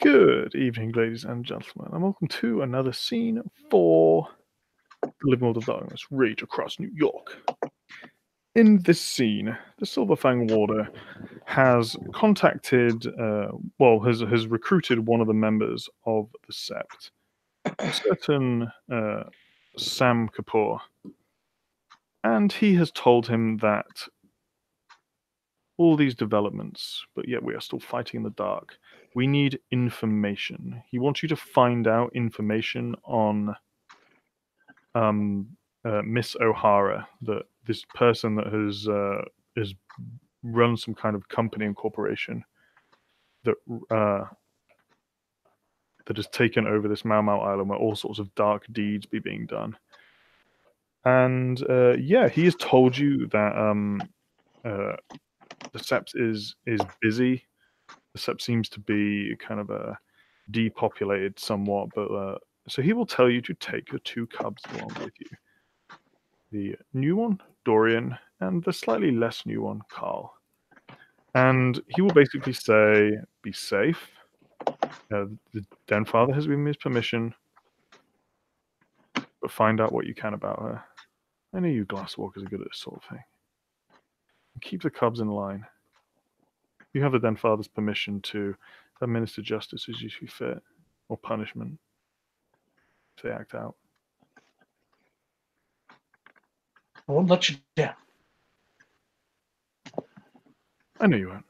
Good evening, ladies and gentlemen, and welcome to another scene for The Living World of Darkness, Rage Across New York. In this scene, the Silverfang Warder has contacted, has recruited one of the members of the Sept, a certain Sam Kapoor, and he has told him that all these developments, but yet we are still fighting in the dark. We need information. He wants you to find out information on Miss O'Hara, that this person that has run some kind of company and corporation that that has taken over this Mau Mau Island, where all sorts of dark deeds be being done. And yeah, he has told you that the Sept is busy. The Sept seems to be kind of depopulated somewhat, but so he will tell you to take the two cubs along with you. The new one, Dorian, and the slightly less new one, Carl. And he will basically say, be safe. The Den Father has given me his permission, but find out what you can about her. I know you Glasswalkers are good at this sort of thing. And keep the cubs in line. You have the Den Father's permission to administer justice as you see fit, or punishment, if they act out. I won't let you down. I know you won't.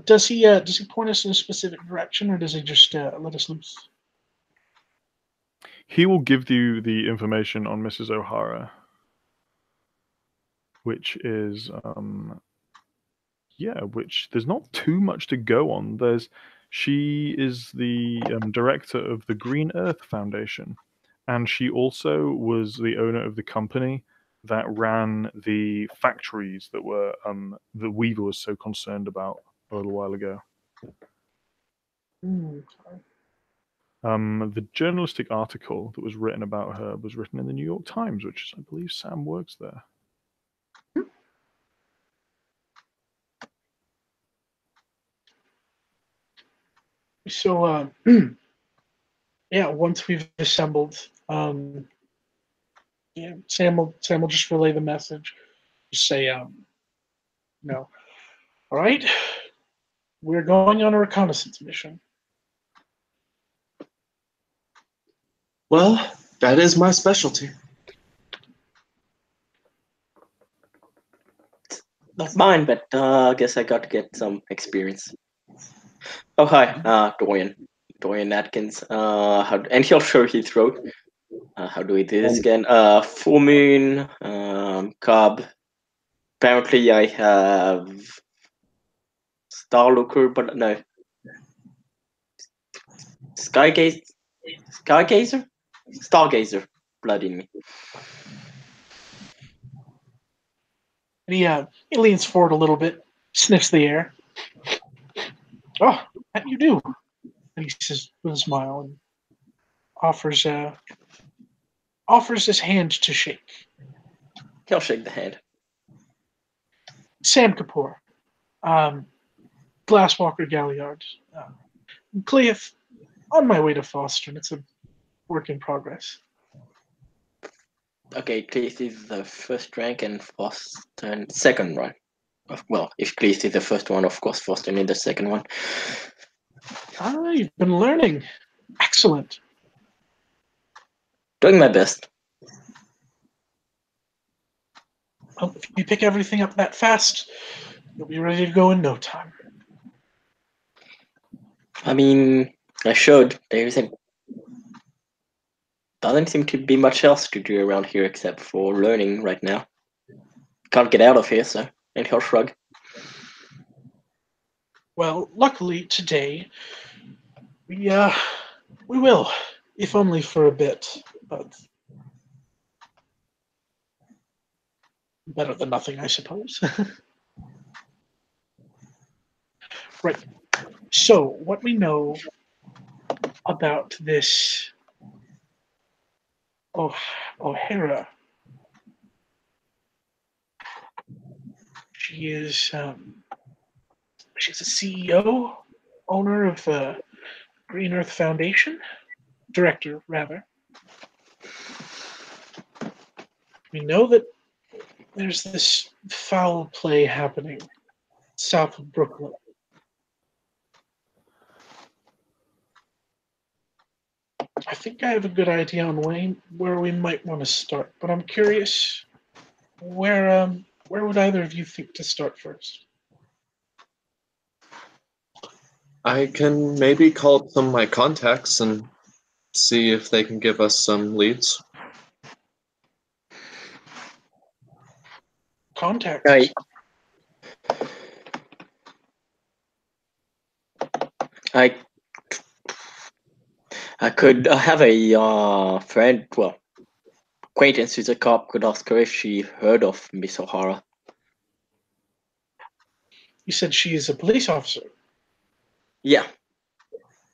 Does he point us in a specific direction, or does he just let us loose? He will give you the information on Mrs. O'Hara, which is which there's not too much to go on. She is the director of the Green Earth Foundation, and she also was the owner of the company that ran the factories that were the Weaver was so concerned about a little while ago. The journalistic article that was written about her was written in the New York Times, which is, I believe, Sam works there. So, yeah, once we've assembled, yeah, Sam will just relay the message. Just say, no. All right, we're going on a reconnaissance mission. Well, that is my specialty. Not mine, but I guess I got to get some experience. Oh, hi, Dorian Atkins. And he'll show his throat. How do we do this again? Full moon, Cobb. Apparently, I have Starlooker, but no. Stargazer? Stargazer. Blood in me. And he leans forward a little bit, sniffs the air. Oh, that you do. And he says with a smile and offers his hand to shake. He'll shake the hand. Sam Kapoor, Glasswalker Galliard, Cleith, on my way to Foston. It's a work in progress. Okay, Cleith is the first rank and Foston second rank. Well, if Cleith is the first one, of course Foston is the second one. You've been learning. Excellent. Doing my best. Well, if you pick everything up that fast, you'll be ready to go in no time. I mean, I should. Doesn't seem to be much else to do around here except for learning right now. Can't get out of here, so. And he'll shrug. Well, luckily today, we will, if only for a bit, but better than nothing, I suppose. Right. So, what we know about this O'Hara She's a CEO, owner of the Green Earth Foundation, director rather. We know that there's this foul play happening south of Brooklyn. I think I have a good idea on where we might want to start, but I'm curious where would either of you think to start first? I can maybe call up some of my contacts and see if they can give us some leads. Contacts. I could have a friend, well, acquaintance who's a cop. Could ask her if she heard of Miss O'Hara. You said she is a police officer, Yeah,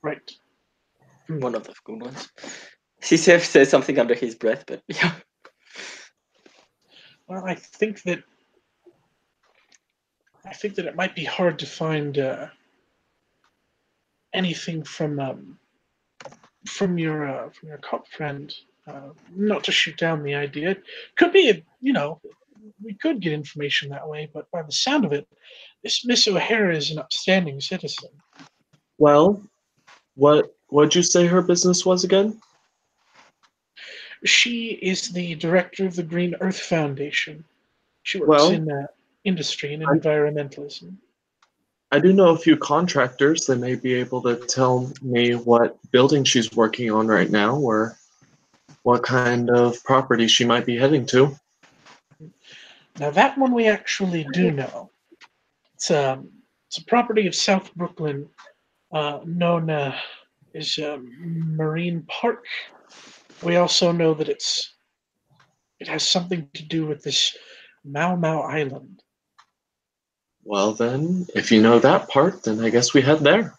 right? one of the good ones. He says something under his breath, but yeah. Well, I think that it might be hard to find anything from your cop friend. Not to shoot down the idea, could be we could get information that way. But by the sound of it, this Miss O'Hara is an upstanding citizen. Well, what'd you say her business was again? She is the director of the Green Earth Foundation. She works in industry and environmentalism. I do know a few contractors that may be able to tell me what building she's working on right now or what kind of property she might be heading to. Now that one we actually do know. It's a property of South Brooklyn, known as Marine Park. We also know that it has something to do with this Mau Mau Island. Well then, if you know that part, then I guess we head there.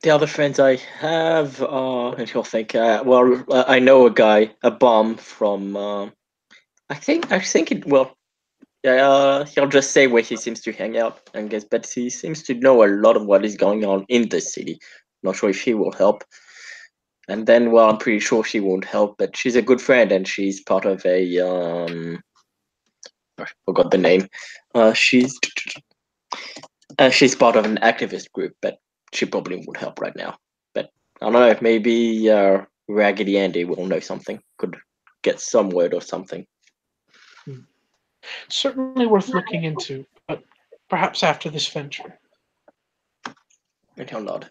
The other friends I have, and he'll think, I know a guy, a bum from, I think it, well, he'll just say where he seems to hang out, I guess, but he seems to know a lot of what is going on in the city. Not sure if he will help. And then, well, I'm pretty sure she won't help, but she's a good friend, and she's part of a, I forgot the name. She's part of an activist group, but she probably won't help right now. But I don't know, maybe Raggedy Andy will know something, could get some word or something. Certainly worth looking into, but perhaps after this venture. And he'll nod.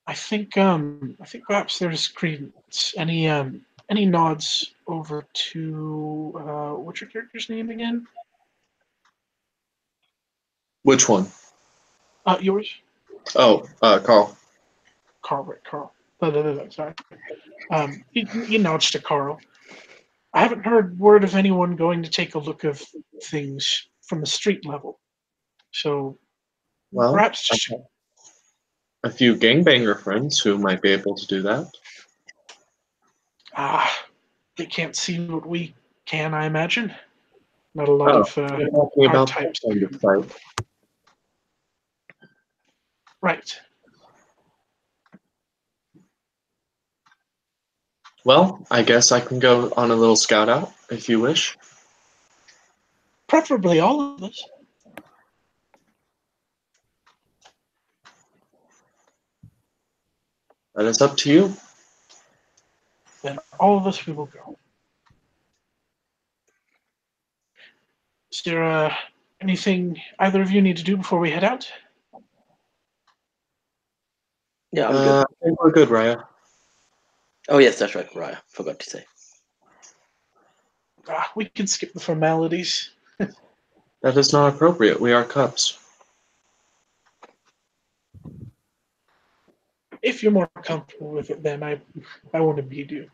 I think perhaps there's credence. Any nods over to what's your character's name again? Which one? Yours. Oh, Carl. Carl, right, Carl. Sorry. You nods to Carl. I haven't heard word of anyone going to take a look of things from the street level. So Well, perhaps just a few gangbanger friends who might be able to do that. they can't see what we can, I imagine. Not a lot of you're talking about types. that kind of fight. Right. Well, I guess I can go on a little scout out if you wish. Preferably all of us. That is up to you. Then all of us we will go. Is there anything either of you need to do before we head out? Yeah, I'm good. I think we're good, Raya. Oh yes, that's right, Raya. Forgot to say. We can skip the formalities. That is not appropriate. We are cubs. If you're more comfortable with it, then I won't impede you.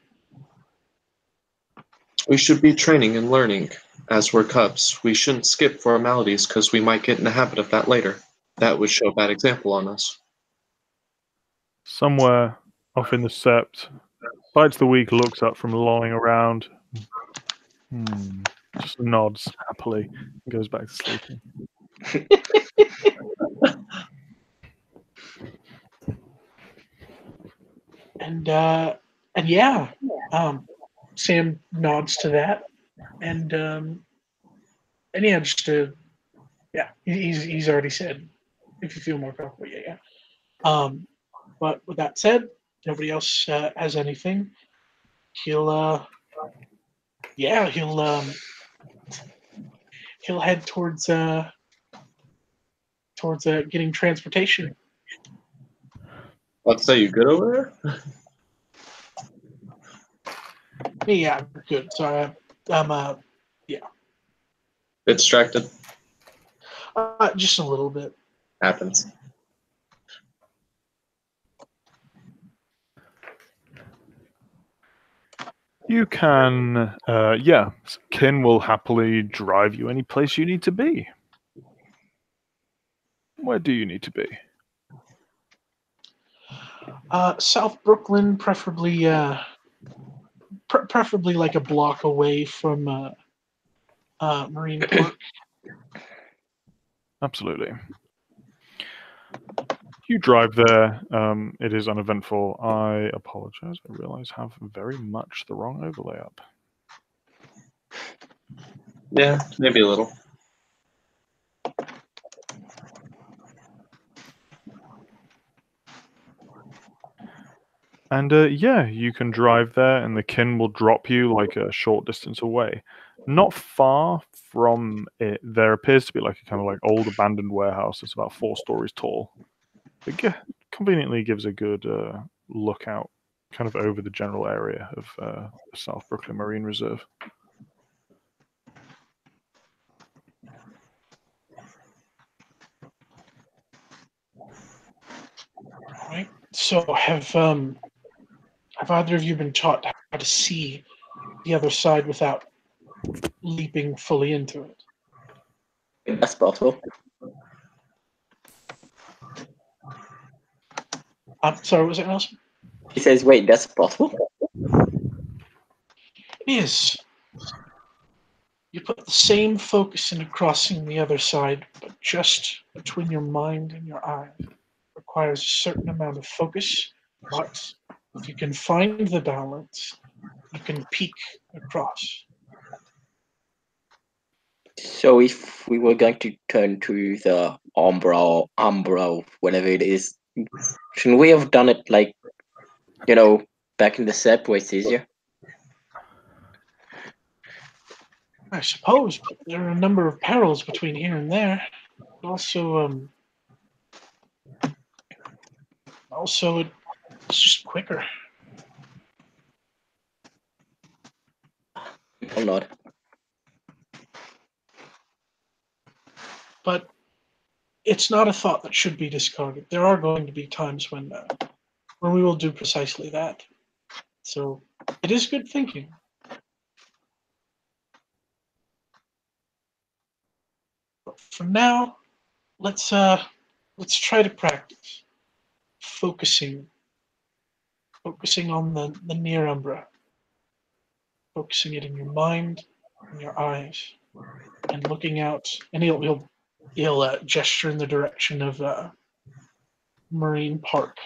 We should be training and learning as we're cubs. We shouldn't skip formalities because we might get in the habit of that later. That would show a bad example on us. Somewhere off in the sept, Bites the Weak looks up from lolling around, Just nods happily and goes back to sleeping. And yeah, Sam nods to that, and yeah, just he's already said if you feel more comfortable, yeah. But with that said, nobody else has anything. He'll he'll head towards getting transportation. Let's say you good over there? Yeah, good. So I'm Bit distracted. just a little bit. Happens. You can, Kin will happily drive you any place you need to be. Where do you need to be? South Brooklyn, preferably preferably like a block away from Marine Park. Absolutely. You drive there. It is uneventful. I apologize. I realize I have very much the wrong overlay up. Yeah, maybe a little. And you can drive there, and the Kin will drop you like a short distance away. Not far from it, there appears to be like a kind of like old abandoned warehouse that's about 4 stories tall. It conveniently gives a good lookout kind of over the general area of the South Brooklyn Marine Reserve. Right. So have either of you been taught how to see the other side without leaping fully into it? That's possible. Sorry, what was it, Nelson? He says, wait, that's possible? It is. You put the same focus into crossing the other side, but just between your mind and your eye. It requires a certain amount of focus, but if you can find the balance, you can peek across. So if we were going to turn to the Umbra, whatever it is, shouldn't we have done it like, back in the set where it's easier? I suppose, but there are a number of perils between here and there. Also, it's just quicker. Or not? But it's not a thought that should be discarded. There are going to be times when we will do precisely that. So it is good thinking. But for now, let's try to practice focusing on the near umbra, focusing it in your mind, in your eyes, and looking out. And he'll gesture in the direction of Marine Park.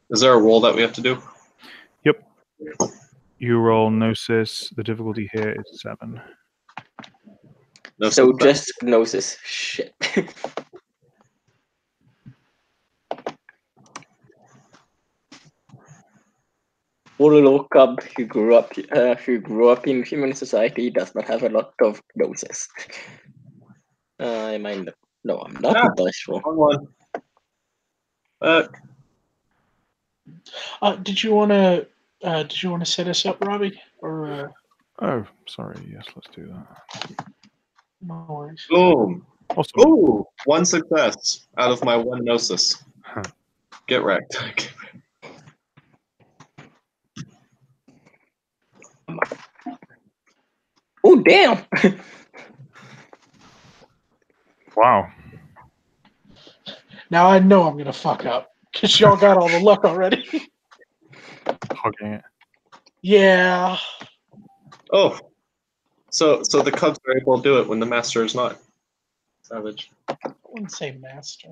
Is there a roll that we have to do? Yep. You roll Gnosis. The difficulty here is 7. No, So just Gnosis. Shit. Poor little cub who grew up in human society does not have a lot of Gnosis. I'm not Ah, dice roll. wrong one. Did you want to set us up, Robbie? Or Oh, sorry. Yes, let's do that. no worries. Boom. Awesome. Ooh, 1 success out of my 1 gnosis. Huh. Get wrecked. Oh damn! Wow. Now I know I'm gonna fuck up because y'all got all the luck already. hugging it. Yeah. Oh, so the cubs are able to do it when the master is not. Savage. I wouldn't say master.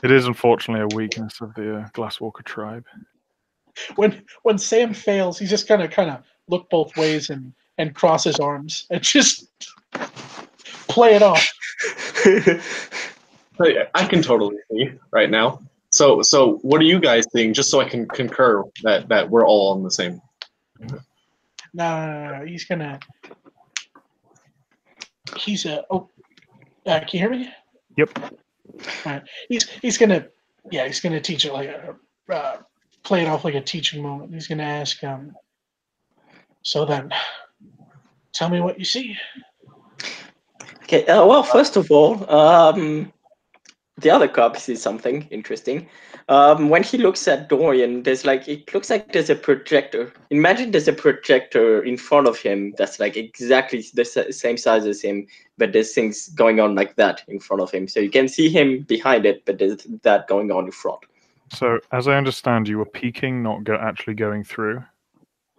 It is unfortunately a weakness of the Glasswalker tribe. When Sam fails, he's just gonna kind of look both ways and cross his arms and just play it off. But yeah, I can totally see right now. So what are you guys seeing? Just so I can concur that we're all on the same. No, he's gonna. He's a. Oh, can you hear me? Yep. All right. He's gonna. Yeah, he's gonna teach it like a. Play it off like a teaching moment. He's gonna ask. So then, tell me what you see. Okay. Well, first of all, the other cop sees something interesting. When he looks at Dorian, it looks like there's a projector. Imagine there's a projector in front of him that's like exactly the same size as him, but there's things going on like that in front of him. So you can see him behind it, but there's that going on in front. So, as I understand, you were peeking, not actually going through.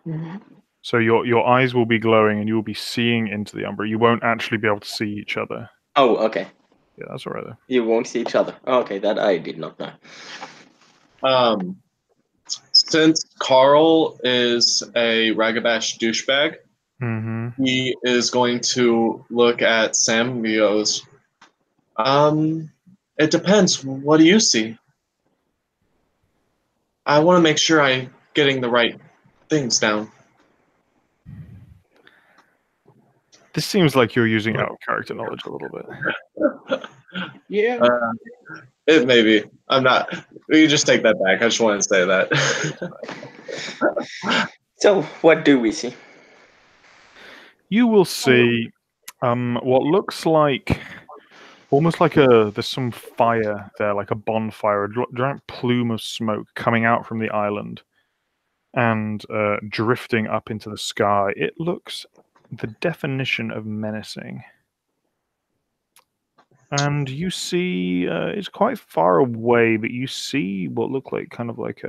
Mm-hmm. So your eyes will be glowing, and you will be seeing into the Umbra. You won't actually be able to see each other. Oh, okay. Yeah, that's all right though. You won't see each other. Okay, that I did not know. Since Carl is a ragabash douchebag, he is going to look at Sam and he goes, it depends. What do you see? I want to make sure I'm getting the right things down. This seems like you're using out of character knowledge a little bit. Yeah. It may be. I'm not. You just take that back. I just want to say that. So, what do we see? You will see what looks like almost like there's some fire there, like a bonfire, a giant plume of smoke coming out from the island and drifting up into the sky. It looks the definition of menacing. And you see, it's quite far away, but you see what look like kind of like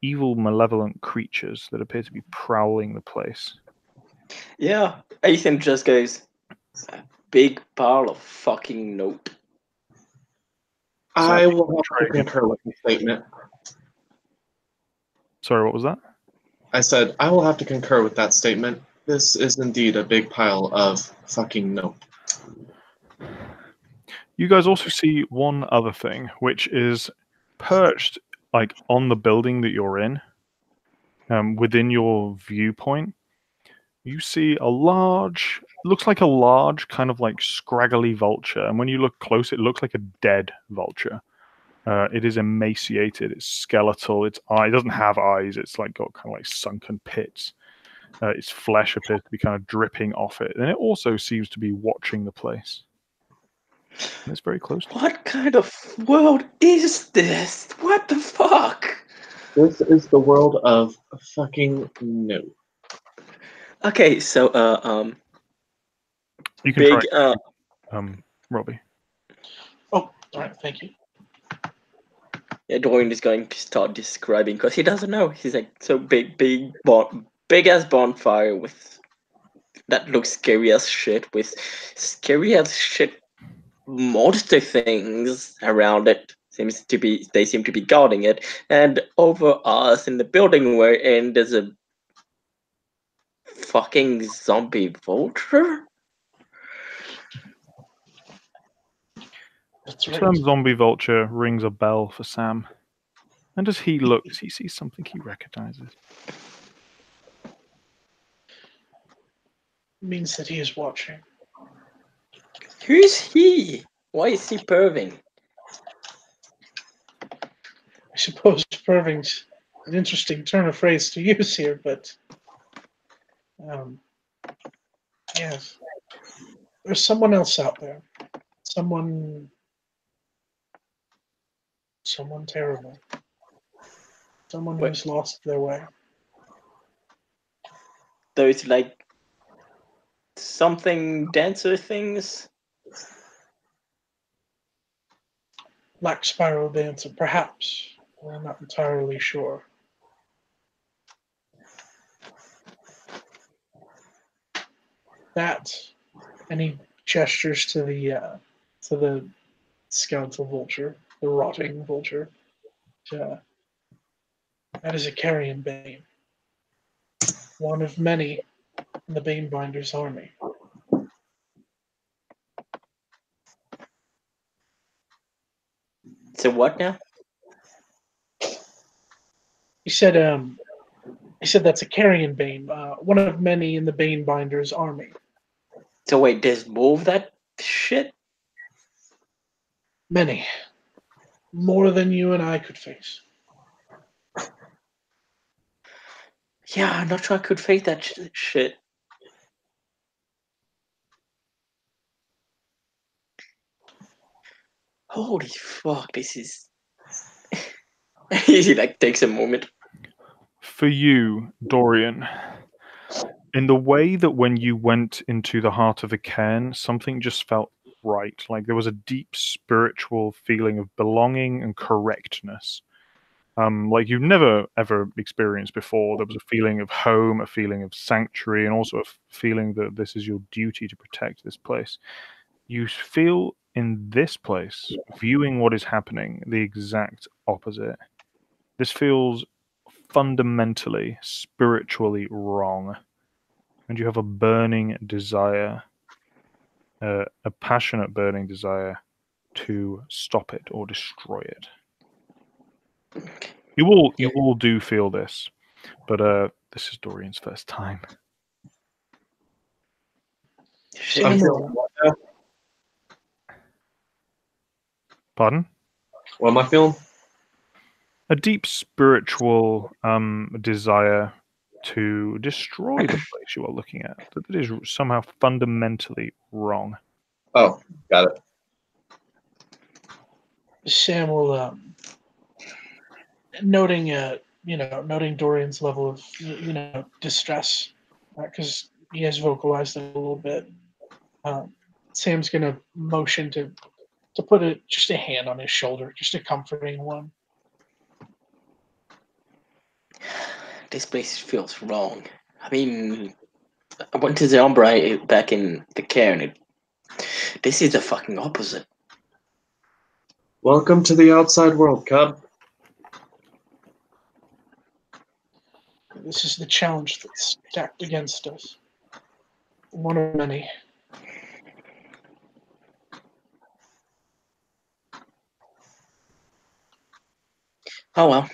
evil, malevolent creatures that appear to be prowling the place. Yeah, Ethan just goes, big pile of fucking note. I will have to concur with the statement. Sorry, what was that? I said, I will have to concur with that statement. This is indeed a big pile of fucking note. You guys also see one other thing, which is perched like on the building that you're in, within your viewpoint. You see looks like a large kind of like scraggly vulture, and when you look close, it looks like a dead vulture. It is emaciated, it's skeletal, it doesn't have eyes, it's like got kind of like sunken pits. Its flesh appears to be kind of dripping off it, and it also seems to be watching the place. And it's very close to you. What kind of world is this? What the fuck? This is the world of fucking no. Okay, so You can big try, Robbie. Oh, all right. Thank you. Yeah, Dorian is going to start describing because he doesn't know. He's like so big ass bonfire with that looks scary as shit with scary as shit monster things around it. They seem to be guarding it, and over us in the building we're in, there's a fucking zombie vulture. That's The right. term zombie vulture rings a bell for Sam. And as he looks, he sees something he recognizes. Means that he is watching. Who's he? Why is he perving? I suppose perving's an interesting turn of phrase to use here, but yes, there's someone else out there. Someone terrible. Someone who's lost their way. Those like something dancer things. Black Spiral Dancer, perhaps. I'm not entirely sure. That, and he gestures to the skeletal vulture, the rotting vulture. That is a carrion bane, one of many in the Banebinder's army. So what now? He said that's a carrion bane, one of many in the Banebinder's army. So wait, there's more of that shit? Many. More than you and I could face. Yeah, I'm not sure I could fake that shit. Holy fuck, this is... He like takes a moment. For you, Dorian, in the way that when you went into the heart of the cairn, something just felt right. Like there was a deep spiritual feeling of belonging and correctness. Like you've never ever experienced before. There was a feeling of home, a feeling of sanctuary, and also a feeling that this is your duty to protect this place. You feel in this place, viewing what is happening, the exact opposite. This feels fundamentally, spiritually wrong. And you have a burning desire, a passionate burning desire to stop it or destroy it. You will do feel this, but this is Dorian's first time. I'm Samuel, feeling what now? Pardon? What am I feeling? A deep spiritual desire to destroy the place you are looking at. That is somehow fundamentally wrong. Oh, got it. Sam will, noting Dorian's level of distress, because he has vocalized it a little bit. Sam's gonna motion to put just a hand on his shoulder, just a comforting one. This place feels wrong. I mean, I went to the Umbra back in the cairn. This is the fucking opposite. Welcome to the outside world, Cub. This is the challenge that's stacked against us. One of many. Oh well.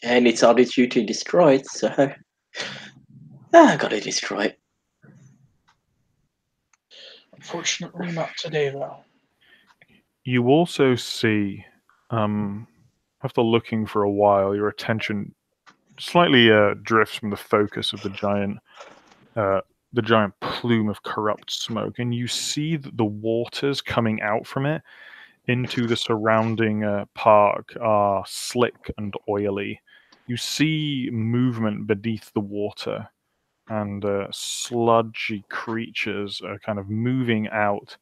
And it's our duty to destroy it, so I gotta destroy it. Unfortunately, not today, though. You also see, after looking for a while, your attention slightly drifts from the focus of the giant plume of corrupt smoke, and you see that the waters coming out from it into the surrounding park are slick and oily. You see movement beneath the water, and sludgy creatures are kind of moving out.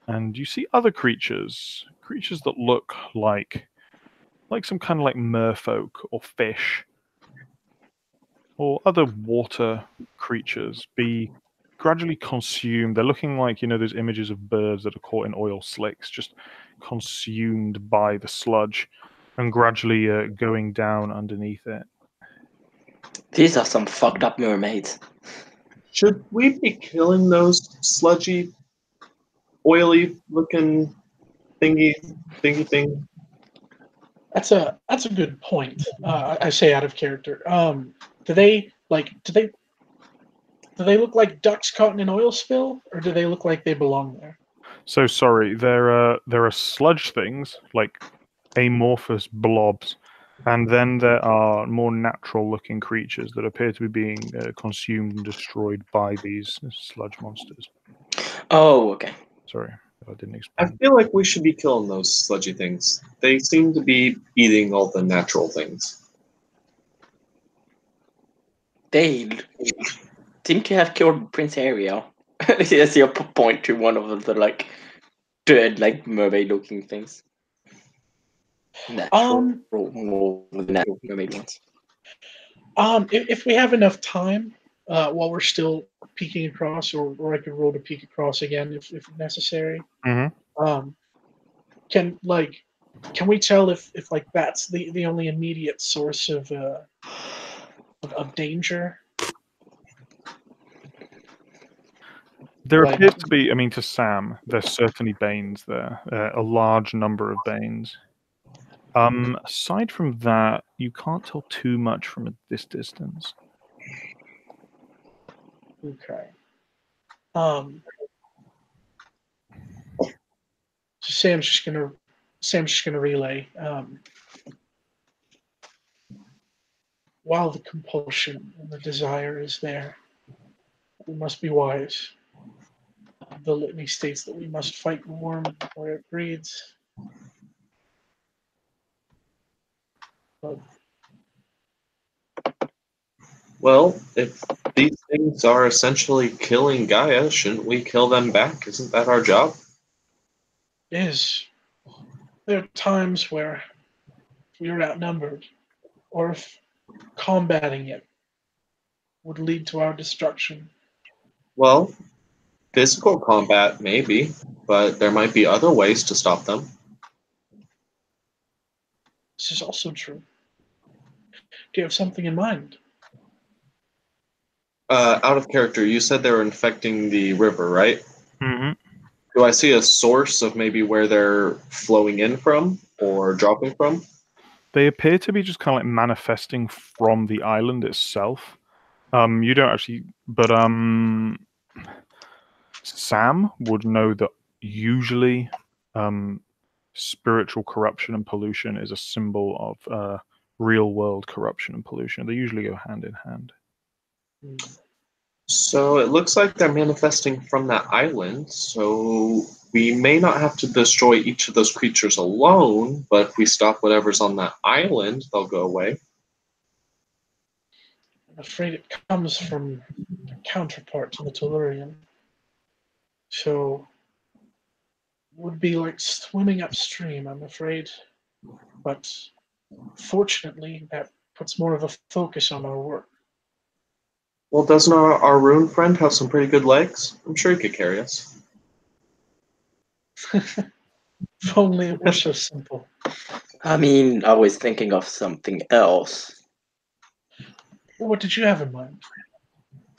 And you see other creatures that look like some kind of like merfolk or fish or other water creatures be gradually consumed. They're looking like, those images of birds that are caught in oil slicks, just consumed by the sludge and gradually going down underneath it. These are some fucked up mermaids. Should we be killing those sludgy, oily-looking thingy thing? That's a good point. I say out of character. Do they look like ducks caught in an oil spill, or do they look like they belong there? So sorry, there are sludge things like amorphous blobs, and then there are more natural-looking creatures that appear to be being consumed and destroyed by these sludge monsters. Oh, okay. Sorry, I didn't I explain. feel like we should be killing those sludgy things. They seem to be eating all the natural things. They seem to have killed Prince Ariel. I see a point to one of the dead, like mermaid-looking things. Natural, natural made ones. If we have enough time, while we're still peeking across, or I could roll to peek across again if necessary. Mm-hmm. Can we tell if like that's the only immediate source of danger? There Like- appears to be, I mean, to Sam, there's certainly Banes there, a large number of Banes. Aside from that, you can't tell too much from this distance. Okay. So Sam's just gonna relay. While the compulsion and the desire is there, we must be wise. The litany states that we must fight the worm where it breeds. But Well, if these things are essentially killing Gaia, shouldn't we kill them back? Isn't that our job? is there are times where we are outnumbered, or if combating it would lead to our destruction. Well, physical combat, maybe, but there might be other ways to stop them. This is also true. Do you have something in mind? Out of character, you said they were infecting the river, right? Mm-hmm. Do I see a source of maybe where they're flowing in from or dropping from? They appear to be just kind of like manifesting from the island itself. You don't actually, but Sam would know that usually, spiritual corruption and pollution is a symbol of real world corruption and pollution. They usually go hand in hand. So it looks like they're manifesting from that island, so we may not have to destroy each of those creatures alone, but if we stop whatever's on that island, they'll go away. I'm afraid it comes from a counterpart to the Tellurian. So would be like swimming upstream, I'm afraid. But fortunately, that puts more of a focus on our work. Well, doesn't our rune friend have some pretty good legs? I'm sure he could carry us. If only it were so simple. I mean, I was thinking of something else. What did you have in mind?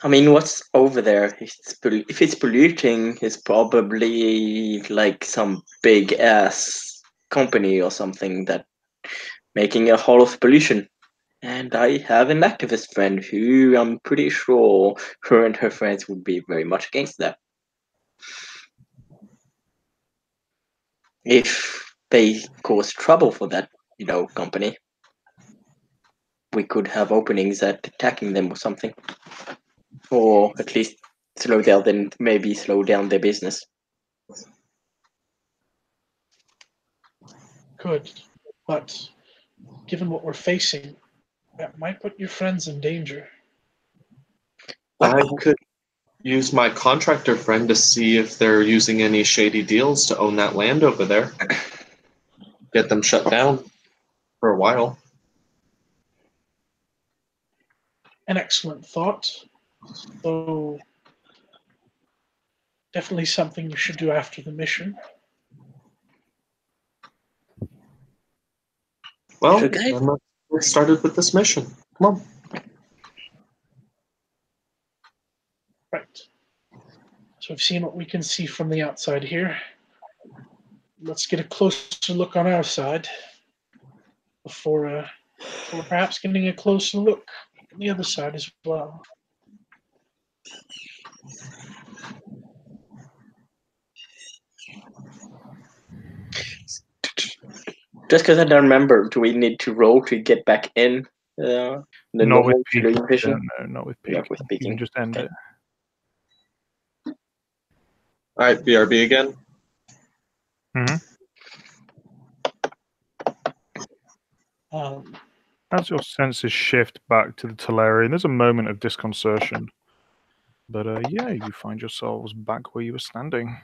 I mean, what's over there? If it's polluting, it's probably like some big ass company or something that making a whole of pollution. And I have an activist friend who I'm pretty sure her and her friends would be very much against that. If they cause trouble for that, company, we could have openings at attacking them or something. Or at least slow down their business. Good. But given what we're facing, that might put your friends in danger. I could use my contractor friend to see if they're using any shady deals to own that land over there. Get them shut down for a while. An excellent thought. So definitely something you should do after the mission. Well, Okay. then let's get started with this mission. Come on. Right. So we've seen what we can see from the outside here. Let's get a closer look on our side before perhaps getting a closer look on the other side as well. Just because I don't remember, do we need to roll to get back in the Not with normal peeking. vision? No, not with Not peeking. with You peeking. can just end Okay. it. All right, BRB again. Mm-hmm. As your senses shift back to the Tellurian, there's a moment of disconcertion. But yeah, you find yourselves back where you were standing.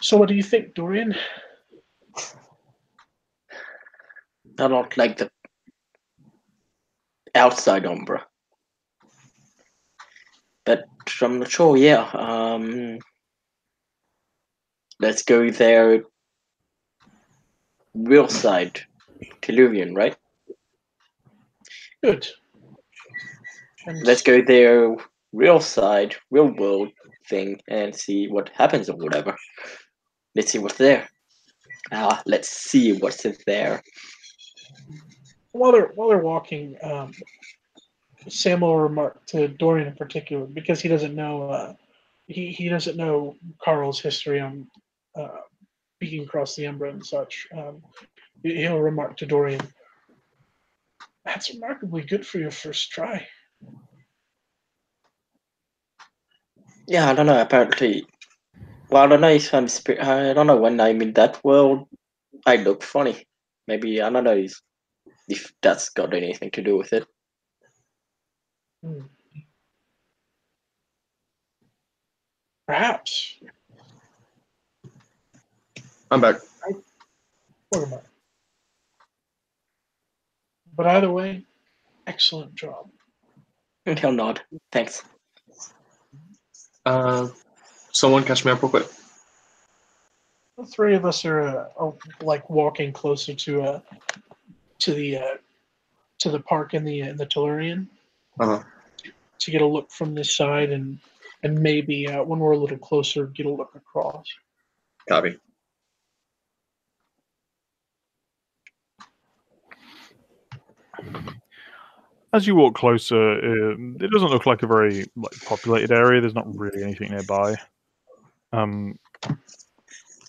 So what do you think, Dorian? I don't like the outside Umbra. But I'm not sure, yeah. Let's go there. Real side. Tellurian, right? Good. And Let's go there. Real side, real world thing, and see what happens or whatever. Let's see what's there. Let's see what's there. while they're walking, Sam will remark to Dorian in particular because he doesn't know he doesn't know Carl's history on speaking across the Umbra and such. He'll remark to Dorian, "That's remarkably good for your first try." Yeah, I don't know. Apparently, well, I don't know if I don't know when I'm in that world. I look funny. Maybe I don't know if that's got anything to do with it. Hmm. Perhaps. I'm back. Remark. But either way, excellent job. He'll nod. Thanks. Someone catch me up real quick. The three of us are like walking closer to the park in the Tellurian Uh-huh. to get a look from this side and maybe when we're a little closer, get a look across. Copy. As you walk closer, it doesn't look like a very populated area. There's not really anything nearby. You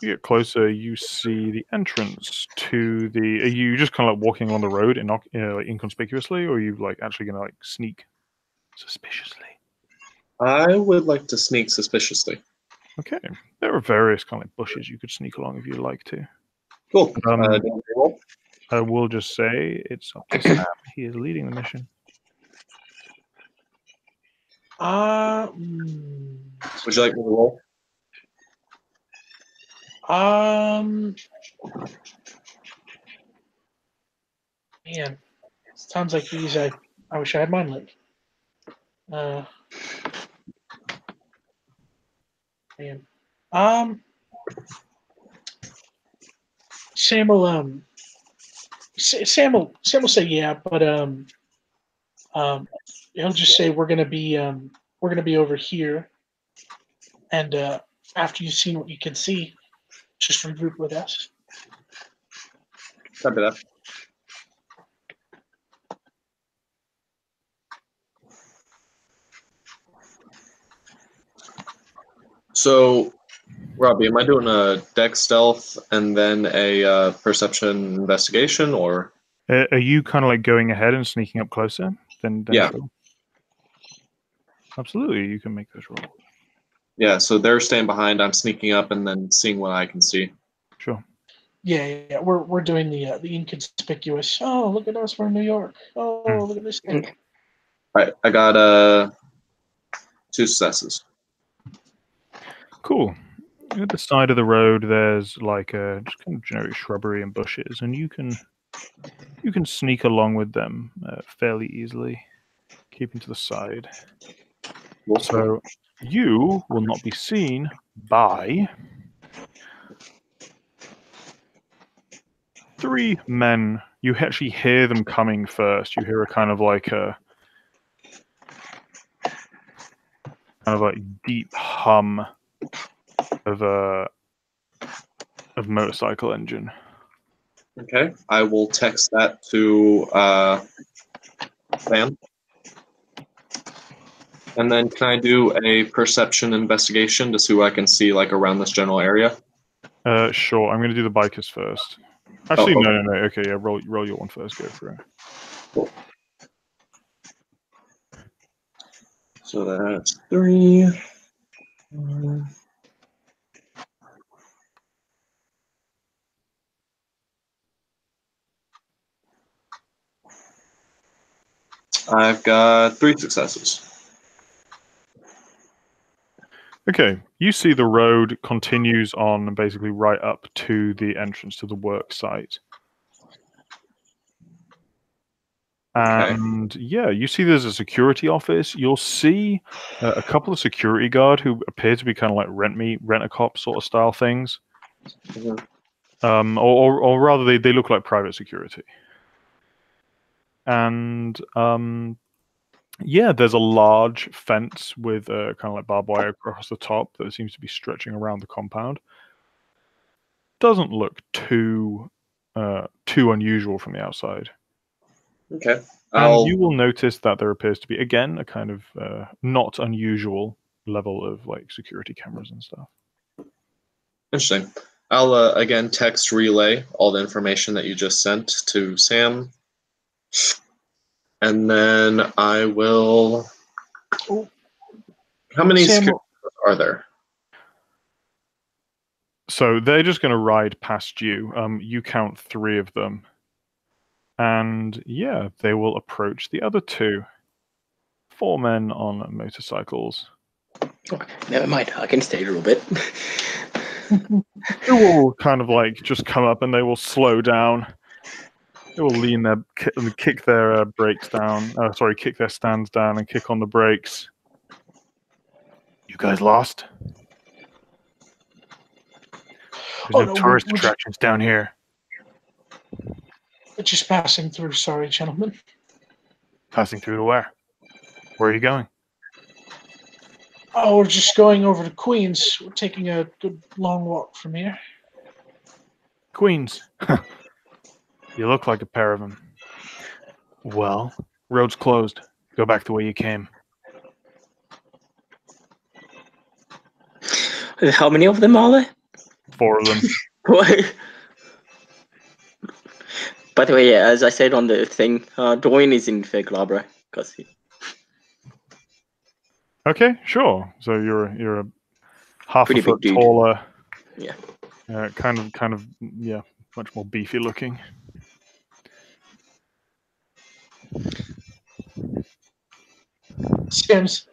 get closer, you see the entrance to the. Are you just kind of like walking along the road and not like inconspicuously, or are you like actually gonna like sneak suspiciously? I would like to sneak suspiciously. Okay, there are various kind of like bushes you could sneak along if you'd like to. Cool. Um, do you want to roll? I will just say it's up to Sam. He is leading the mission. Would you like me to roll? Man, times like these, I wish I had mine like. Man, Sam will Sam will say yeah, but he'll just say we're gonna be over here, and after you've seen what you can see, just regroup with us. Copy that. So, Robbie, am I doing a deck stealth and then a perception investigation, or? Are you kind of like going ahead and sneaking up closer? Then Yeah. sure. Absolutely, you can make those rolls. Yeah, so they're staying behind. I'm sneaking up and then seeing what I can see. Sure. Yeah. We're doing the inconspicuous. Oh, look at us! We're in New York. Oh, look at this thing. All right, I got 2 successes. Cool. At the side of the road, there's like a just kind of generic shrubbery and bushes, and you can sneak along with them fairly easily, keeping to the side. So you will not be seen by 3 men. You actually hear them coming first. You hear a kind of like deep hum of motorcycle engine. Okay, I will text that to Sam. And then can I do a perception investigation to see what I can see like around this general area? Sure. I'm going to do the bikers first. Actually, okay. no. Okay, yeah, roll your one first. Go for it. Cool. So that's 3. I've got 3 successes. Okay, you see the road continues on basically right up to the entrance to the work site. Okay. And yeah, you see there's a security office. You'll see a couple of security guard who appear to be kind of like rent-a-cop sort of style things. Mhm. Or rather, they look like private security. And yeah, there's a large fence with kind of like barbed wire across the top that seems to be stretching around the compound. Doesn't look too unusual from the outside. Okay. And you will notice that there appears to be, again, a kind of not unusual level of like security cameras and stuff. Interesting. I'll again text relay all the information that you just sent to Sam, and then I will. Oh, How many Sam, security are there? So they're just going to ride past you. You count 3 of them. And yeah, they will approach the other 2. 4 men on motorcycles. Okay, never mind. I can stay a little bit. They will kind of like just come up and they will slow down. They will lean their kick their brakes down. Kick their stands down and kick on the brakes. You guys lost? There's Oh, no no, tourist we're attractions down here. just passing through. Sorry, gentlemen. Passing through to where? Where are you going? Oh, we're just going over to Queens. We're taking a good long walk from here. Queens. You look like a pair of them. Well, road's closed. Go back the way you came. How many of them are there? 4 of them. Why? By the way, yeah, as I said on the thing, Dwayne is in Fairglabra because Okay, sure. So you're a half Pretty a foot big dude. taller. Yeah. Kind of yeah, much more beefy looking. Sam's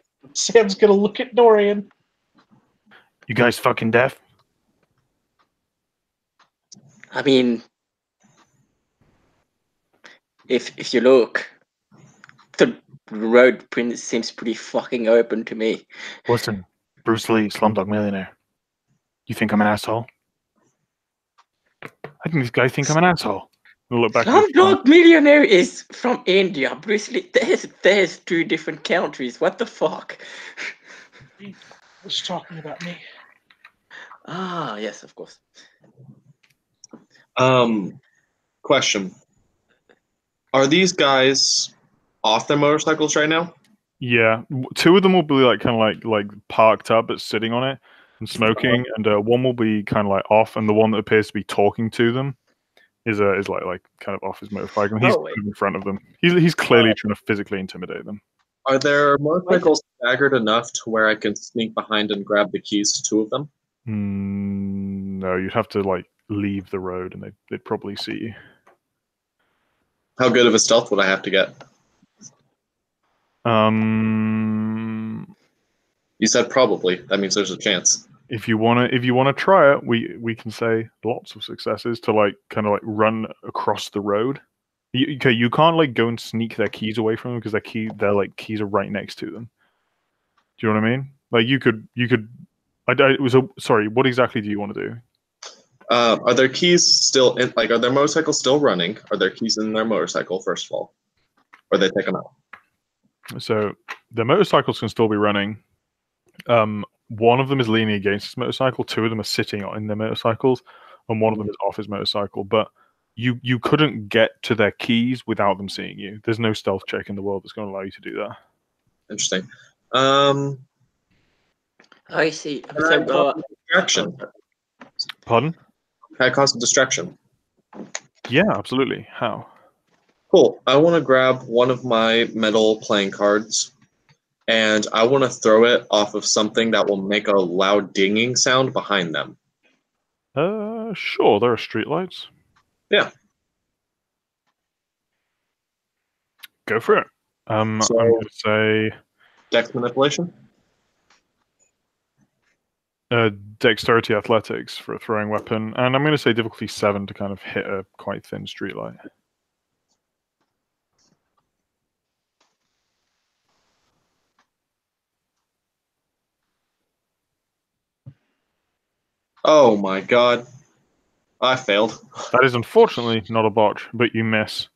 gonna look at Dorian. You guys fucking deaf? I mean, if you look, the road seems pretty fucking open to me. Listen, Bruce Lee, Slumdog Millionaire. You think I'm an asshole? I think these guys think I'm an asshole. I'll look back at his phone. Slumdog Millionaire is from India. Bruce Lee, there's 2 different countries. What the fuck? He was talking about me. Ah, yes, of course. Question: Are these guys off their motorcycles right now? Yeah, 2 of them will be like kind of like parked up but sitting on it and smoking, and one will be kind of like off, and the one that appears to be talking to them is like kind of off his motorbike, and he's Oh, wait. in front of them. He's clearly trying to physically intimidate them. Are their motorcycles staggered enough to where I can sneak behind and grab the keys to 2 of them? No, you'd have to like leave the road, and they'd probably see you. How good of a stealth would I have to get? You said probably. That means there's a chance. If you wanna try it, we can say lots of successes to like kind of like run across the road. You can't like go and sneak their keys away from them because their like keys are right next to them. Do you know what I mean? Like you could. Sorry. What exactly do you want to do? Are their keys still in? Like, are their motorcycles still running? Are their keys in their motorcycle? First of all, or they take them out? So the motorcycles can still be running. One of them is leaning against his motorcycle. 2 of them are sitting in their motorcycles, and one of them is off his motorcycle. But you couldn't get to their keys without them seeing you. There's no stealth check in the world that's going to allow you to do that. Interesting. I see. Can I cause a distraction? Pardon? Can I cause a distraction? Yeah, absolutely. How? Cool. I want to grab one of my metal playing cards, and I want to throw it off of something that will make a loud dinging sound behind them. Sure. There are streetlights. Yeah. Go for it. So- I'm going to say Dex manipulation? Dexterity athletics for a throwing weapon, and I'm going to say difficulty 7 to kind of hit a quite thin streetlight. Oh my god. I failed. That is unfortunately not a botch, but you miss.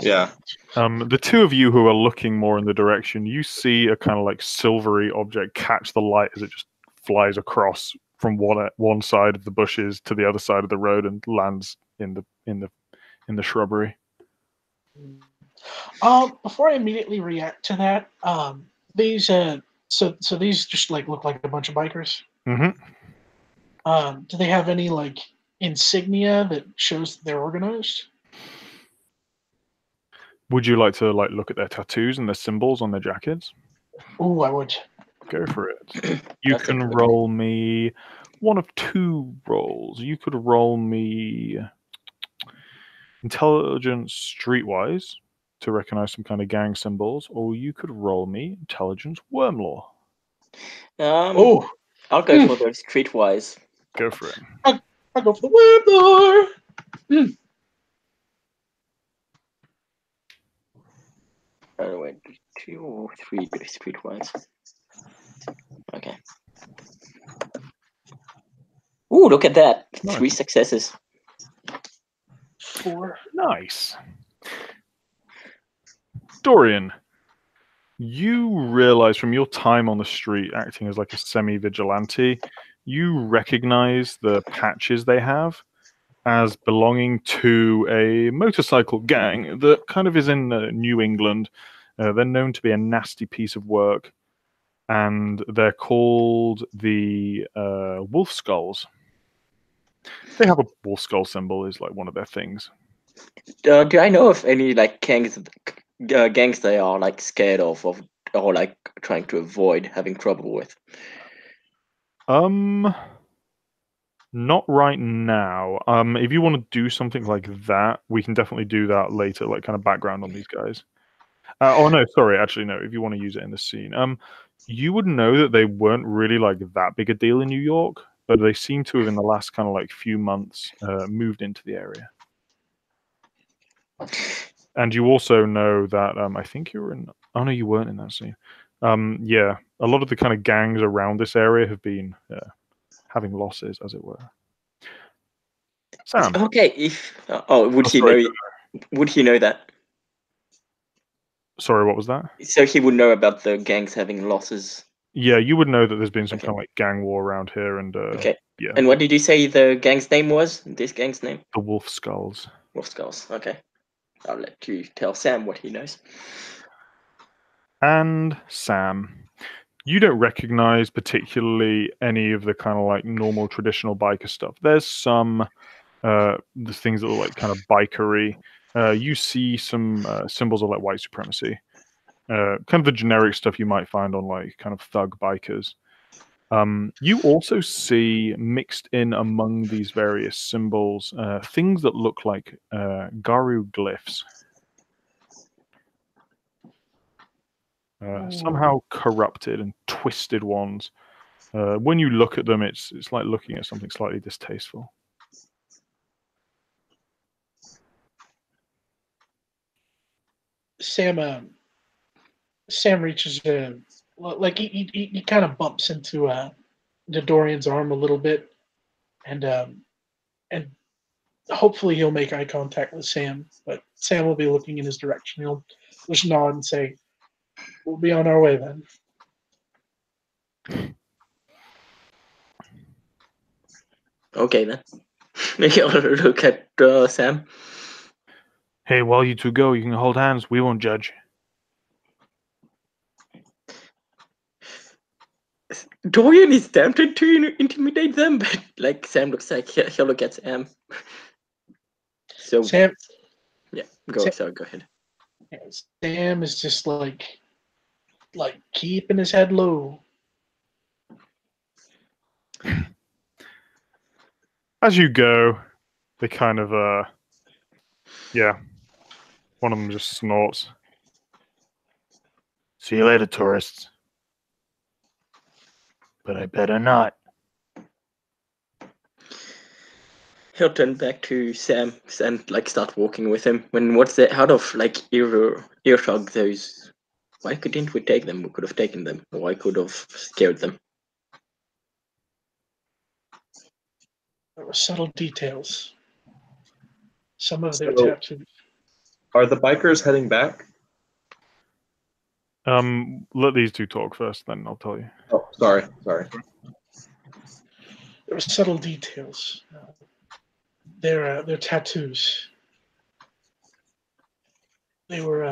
Yeah. The two of you who are looking more in the direction, you see a kind of like silvery object catch the light as it just flies across from one side of the bushes to the other side of the road and lands in the shrubbery. Before I immediately react to that, these so these just like look like a bunch of bikers. Mm-hmm. Do they have any like insignia that shows that they're organized? Would you like to like look at their tattoos and their symbols on their jackets? Ooh, I would. Go for it. You That's can a good roll me one of two rolls. You could roll me intelligence streetwise to recognize some kind of gang symbols, or you could roll me intelligence worm lore. Oh, I'll go for the streetwise. Go for it. I go for the web door. By the way, 2 or 3 streetwise. Okay. Ooh, look at that! Nice. 3 successes. 4. Nice. Dorian, you realize from your time on the street acting as like a semi-vigilante, you recognize the patches they have as belonging to a motorcycle gang that kind of is in New England. They're known to be a nasty piece of work, and they're called the Wolf Skulls. They have a wolf skull symbol is like one of their things. Do I know of any like gangs they are like scared of or like trying to avoid having trouble with? Not right now. If you want to do something like that, we can definitely do that later, like kind of background on these guys. Oh no, sorry, actually no. If you want to use it in the scene, you would know that they weren't really like that big a deal in New York, but they seem to have in the last kind of like few months moved into the area. And you also know that I think you were in. Oh no, you weren't in that scene. Yeah, a lot of the kind of gangs around this area have been having losses, as it were. Sam. Okay, if would he sorry, know? Would he know that? Sorry, what was that? So he would know about the gangs having losses. Yeah, you would know that there's been some Okay. kind of like gang war around here, and Okay. yeah. And what did you say the gang's name was? This gang's name? The Wolf Skulls. Wolf Skulls. Okay. I'll let you tell Sam what he knows. And Sam, you don't recognize particularly any of the kind of like normal traditional biker stuff. There's some the things that look like kind of bikery. You see some symbols of like white supremacy. Kind of the generic stuff you might find on like kind of thug bikers. You also see mixed in among these various symbols things that look like Garu glyphs. Somehow corrupted and twisted ones. When you look at them, it's like looking at something slightly distasteful. Sam reaches like he kind of bumps into Dorian's arm a little bit, and hopefully he'll make eye contact with Sam. But Sam will be looking in his direction. He'll just nod and say, "We'll be on our way then." Okay then. Maybe I'll look at Sam. Hey, while you two go, you can hold hands. We won't judge. Dorian is tempted to intimidate them, but like Sam looks like he'll look at Sam. So Sam, yeah, Sam- go ahead. Sam is just like keeping his head low. As you go, they kind of yeah. One of them just snorts. See you later, tourists. But I better not. he'll turn back to Sam and like start walking with him. When what's the out of like earshot those? Why couldn't we take them? We could have taken them. Or I could have scared them. There were subtle details. Some of their So- tattoos. Are the bikers heading back? Let these two talk first, then I'll tell you. Oh, sorry. There were subtle details. Their tattoos. They were.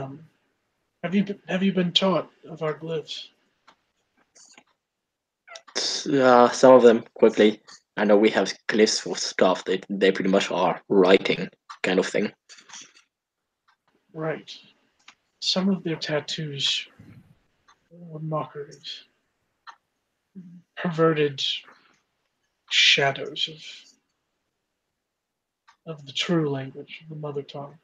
Have you been taught of our glyphs? Some of them quickly. I know we have glyphs for stuff that they pretty much are writing kind of thing. Right. Some of their tattoos were mockeries, perverted shadows of the true language, the mother tongue.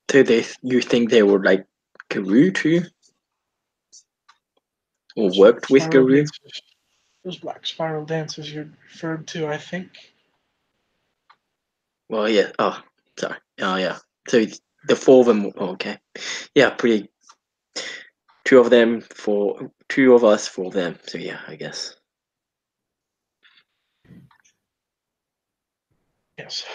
So you think they were like Guru too? Or worked with Spiral Guru? dances. Those black spiral dances you're referred to, I think. Well, yeah. Oh, sorry. Oh, yeah. So the four of them. Okay. Yeah, pretty. Two of them for two of us for them. So yeah, I guess. Yes.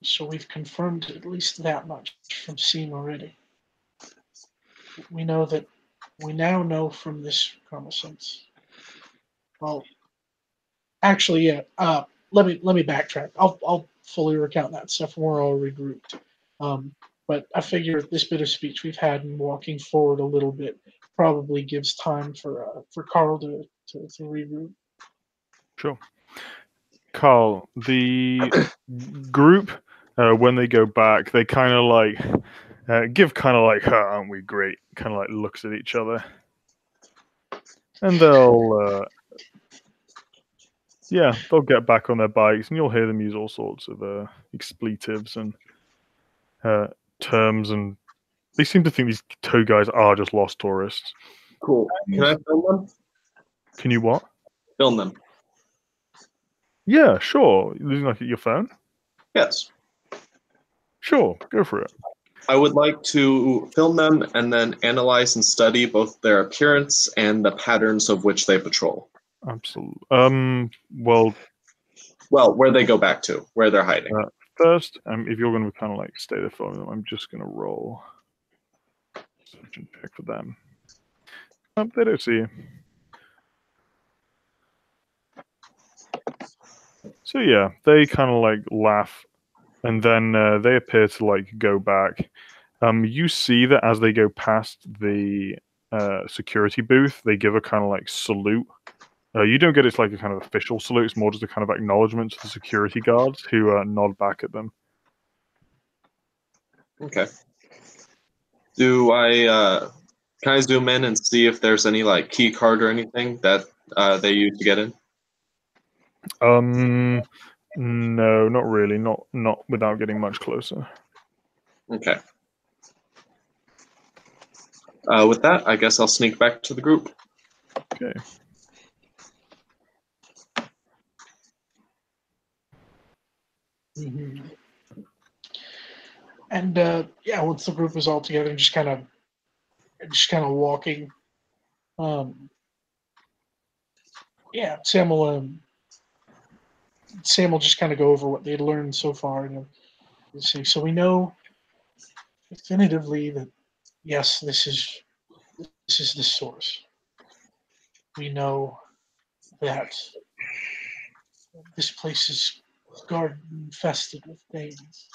So we've confirmed at least that much from Seam already. We know that we now know from this reconnaissance. Well, actually, yeah. Let me backtrack. I'll fully recount that stuff when we're all regrouped. But I figure this bit of speech we've had and walking forward a little bit probably gives time for Carl to regroup. Sure. Carl, the group, when they go back, they kind of like give kind of like, aren't we great? Kind of like looks at each other. And they'll get back on their bikes, and you'll hear them use all sorts of expletives and terms, and they seem to think these two guys are just lost tourists. Cool. Can I film them? Can you what? Film them. Yeah, sure. Using like your phone? Yes. Sure, go for it. I would like to film them and then analyze and study both their appearance and the patterns of which they patrol. Absolutely. Well, where they go back to, where they're hiding. First, if you're going to kind of like stay there for them, I'm just going to roll search and check for them. They don't see you. So yeah, they kind of like laugh, and then they appear to like go back. You see that as they go past the security booth, they give a kind of like salute. You don't get it's like a kind of official salute. It's more just a kind of acknowledgement to the security guards who nod back at them. Okay. Can I zoom in and see if there's any like key card or anything that they use to get in? No, not really. Not without getting much closer. Okay. With that, I guess I'll sneak back to the group. Okay. Mm-hmm. And once the group is all together and just kind of walking, Sam will just kind of go over what they'd learned so far, and say, so we know definitively that yes, this is the source. We know that this place is guarded infested with things.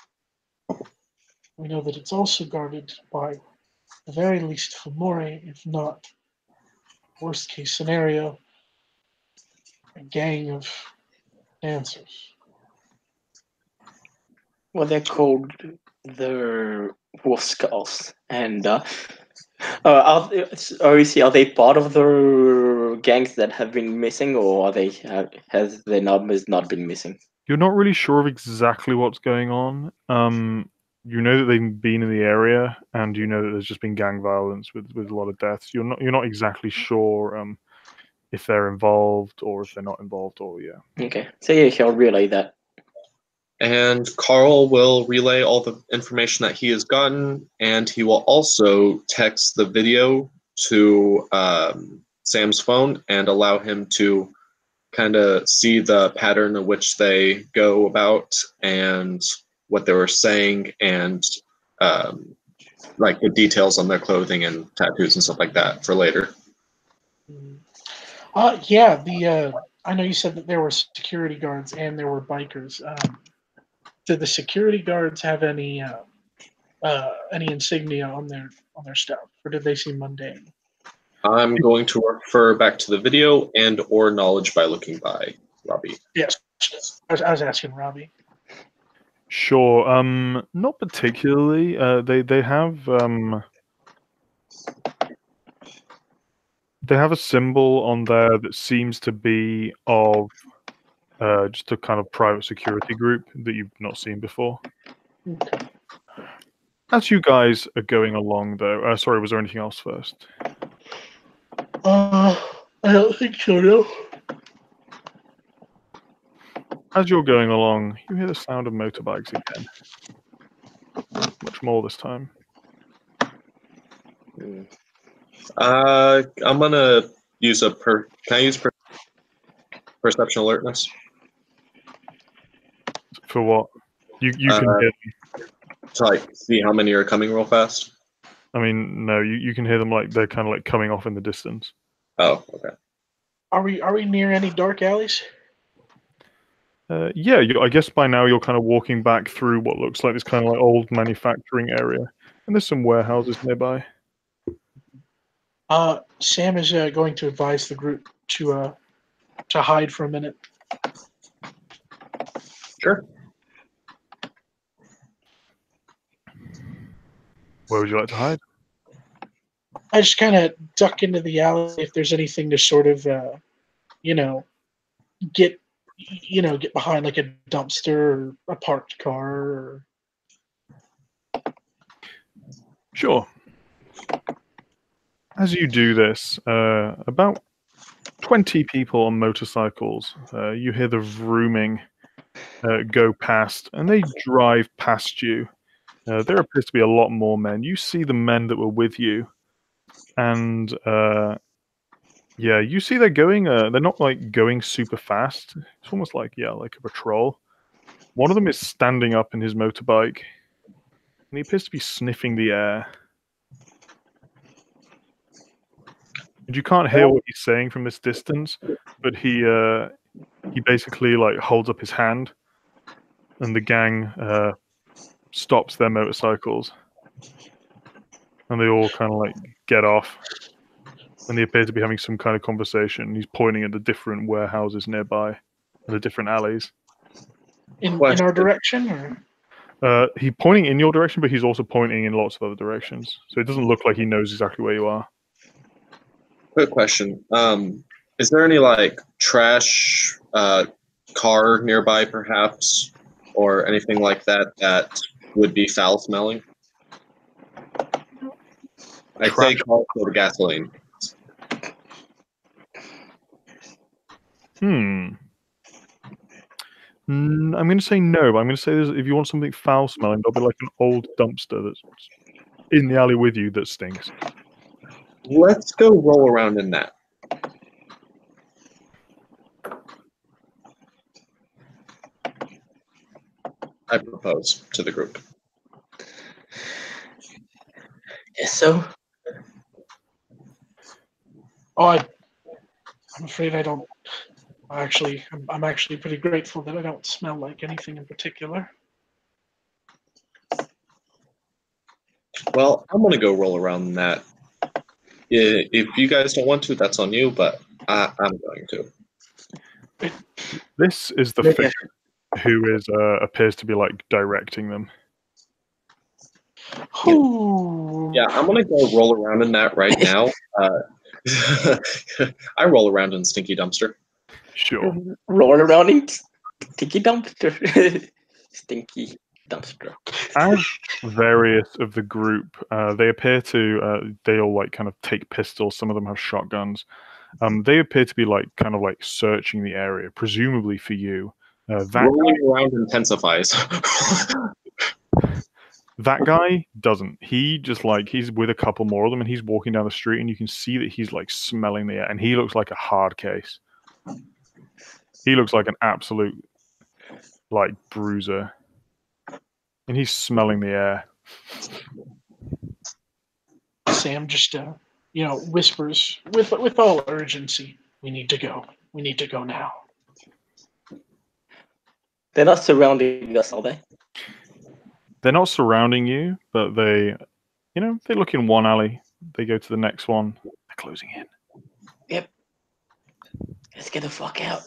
We know that it's also guarded by, at the very least, Fomori, if not, worst case scenario, a gang of dancers. Well, they're called the Wolf Skulls, and are they part of the gangs that have been missing, or has their numbers not been missing? You're not really sure of exactly what's going on. You know that they've been in the area, and you know that there's just been gang violence with a lot of deaths. You're not exactly sure if they're involved or if they're not involved, or yeah. Okay, so yeah, he'll relay that. And Carl will relay all the information that he has gotten, and he will also text the video to Sam's phone and allow him to kind of see the pattern in which they go about and what they were saying, and like the details on their clothing and tattoos and stuff like that for later. Yeah. I know you said that there were security guards and there were bikers. Did the security guards have any insignia on their stuff, or did they seem mundane? I'm going to refer back to the video and or knowledge by looking by Robbie. Yes, I was asking Robbie. Sure. Not particularly. They have a symbol on there that seems to be of just a kind of private security group that you've not seen before. Okay. As you guys are going along, though, sorry, was there anything else first? I don't think so, no. As you're going along, you hear the sound of motorbikes again. Much more this time. I'm gonna use can I use perception alertness? For what? You can hear them. To like see how many are coming real fast. I mean, no, you can hear them like they're kind of like coming off in the distance. Oh, okay. Are we near any dark alleys? Yeah, I guess by now you're kind of walking back through what looks like this kind of like old manufacturing area, and there's some warehouses nearby. Sam is going to advise the group to hide for a minute. Sure. Where would you like to hide? I just kind of duck into the alley if there's anything to sort of, get behind, like a dumpster or a parked car. Or... Sure. As you do this, about 20 people on motorcycles, you hear the vrooming go past, and they drive past you. There appears to be a lot more men. You see the men that were with you, and yeah, you see they're going. They're not like going super fast. It's almost like like a patrol. One of them is standing up in his motorbike, and he appears to be sniffing the air. And you can't hear what he's saying from this distance, but he basically like holds up his hand, and the gang stops their motorcycles, and they all kind of like get off, and they appear to be having some kind of conversation. He's pointing at the different warehouses nearby and the different alleys. In our direction, or he's pointing in your direction, but he's also pointing in lots of other directions. So it doesn't look like he knows exactly where you are. Quick question. Is there any like trash car nearby, perhaps, or anything like that would be foul smelling? I say call for the gasoline. I'm going to say no, but I'm going to say if you want something foul smelling, there'll be like an old dumpster that's in the alley with you that stinks. Let's go roll around in that. I propose to the group. Yes, so. Oh, I'm afraid I don't. Actually, I'm actually pretty grateful that I don't smell like anything in particular. Well, I'm gonna go roll around in that. If you guys don't want to, that's on you, but I'm going to. This is the figure who is appears to be like directing them. Yeah, I'm gonna go roll around in that right now. I roll around in stinky dumpster. Sure. Roll around in stinky dumpster. Stinky dumpster. As various of the group, they appear to they all like kind of take pistols. Some of them have shotguns. They appear to be like kind of like searching the area, presumably for you. Rolling around intensifies. That guy doesn't. He just like he's with a couple more of them, and he's walking down the street, and you can see that he's like smelling the air, and he looks like a hard case. He looks like an absolute like bruiser, and he's smelling the air. Sam just whispers with all urgency, "We need to go. We need to go now." They're not surrounding us, are they? They're not surrounding you, but they look in one alley. They go to the next one. They're closing in. Yep. Let's get the fuck out.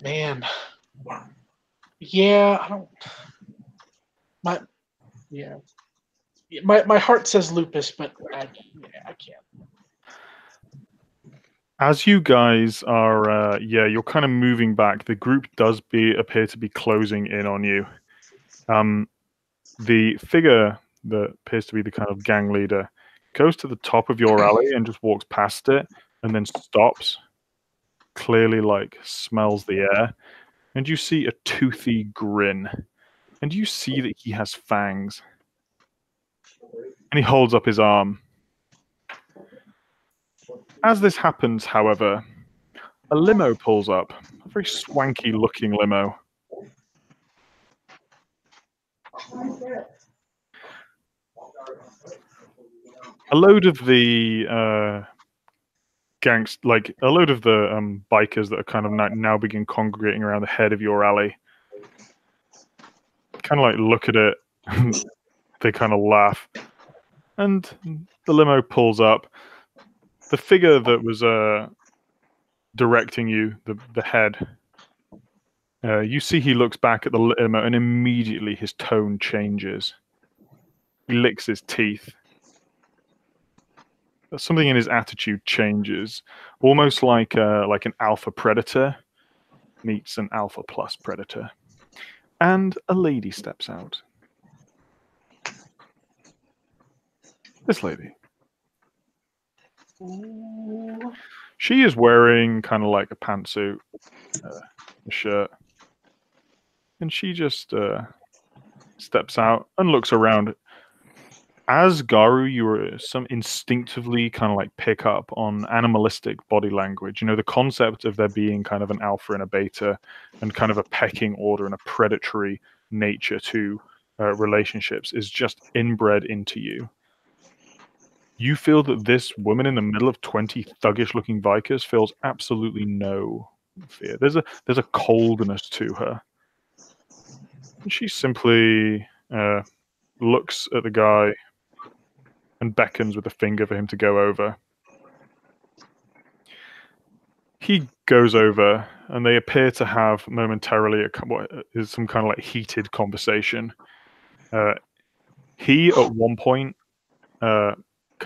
Man. Yeah, I don't. My heart says lupus, but I can't. As you guys are, you're kind of moving back. The group does appear to be closing in on you. The figure that appears to be the kind of gang leader goes to the top of your alley and just walks past it, and then stops. Clearly, like smells the air, and you see a toothy grin, and you see that he has fangs, and he holds up his arm. As this happens, however, a limo pulls up, a very swanky-looking limo. A load of the bikers that are kind of now begin congregating around the head of your alley. Kind of like look at it, they kind of laugh, and the limo pulls up. The figure that was directing you, the head, you see he looks back at the limo, and immediately his tone changes. He licks his teeth. Something in his attitude changes, almost like an alpha predator meets an alpha plus predator. And a lady steps out. This lady. She is wearing kind of like a pantsuit, a shirt, and she just steps out and looks around. As Garu, you were instinctively kind of like pick up on animalistic body language. The concept of there being kind of an alpha and a beta, and kind of a pecking order and a predatory nature to relationships is just inbred into you. You feel that this woman in the middle of 20 thuggish-looking Vikers feels absolutely no fear. There's a coldness to her. And she simply looks at the guy and beckons with a finger for him to go over. He goes over, and they appear to have momentarily what is some kind of like heated conversation. He at one point kind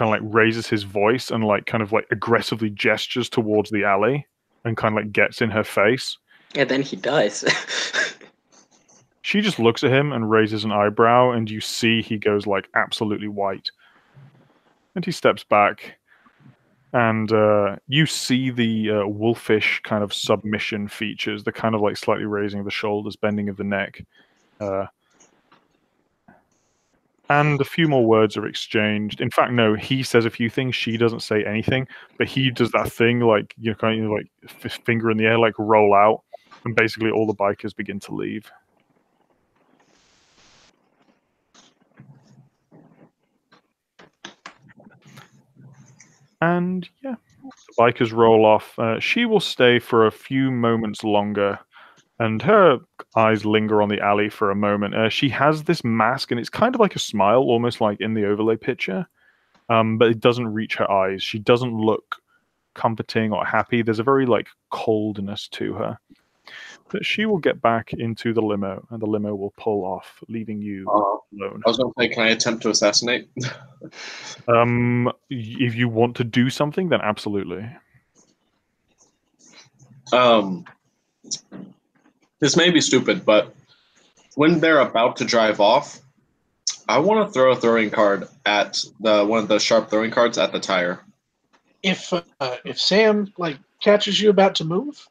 of like raises his voice and like kind of like aggressively gestures towards the alley and kind of like gets in her face. And then he dies. She just looks at him and raises an eyebrow, and you see he goes like absolutely white. And he steps back, and you see the wolfish kind of submission features, the kind of like slightly raising of the shoulders, bending of the neck. And a few more words are exchanged. In fact, no, he says a few things. She doesn't say anything, but he does that thing like, kind of like finger in the air, like roll out, and basically all the bikers begin to leave. And yeah, the bikers roll off. She will stay for a few moments longer, and her eyes linger on the alley for a moment. She has this mask, and it's kind of like a smile, almost like in the overlay picture, but it doesn't reach her eyes. She doesn't look comforting or happy. There's a very like coldness to her. But she will get back into the limo, and the limo will pull off, leaving you alone. I was going to say, can I attempt to assassinate? If you want to do something, then absolutely. This may be stupid, but when they're about to drive off, I want to throw a throwing card at one of the sharp throwing cards at the tire. If Sam catches you about to move,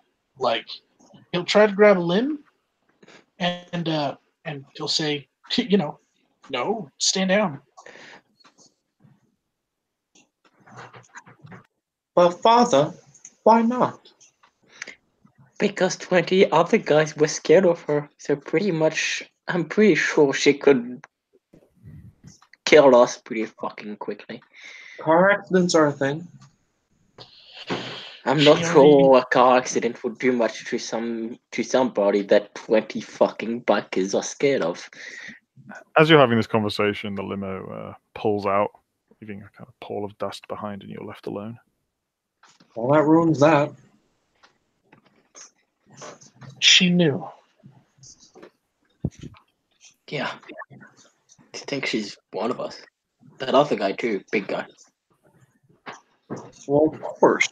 he'll try to grab a limb, and he'll say, no, stand down. But father, why not? Because 20 other guys were scared of her, so pretty much, I'm pretty sure she could kill us pretty fucking quickly. Car accidents are a thing. I'm not sure a car accident would do much to somebody that 20 fucking bikers are scared of. As you're having this conversation, the limo pulls out, leaving a kind of pall of dust behind, and you're left alone. Well, that ruins that. She knew. Yeah. I think she's one of us. That other guy too, big guy. Well, of course.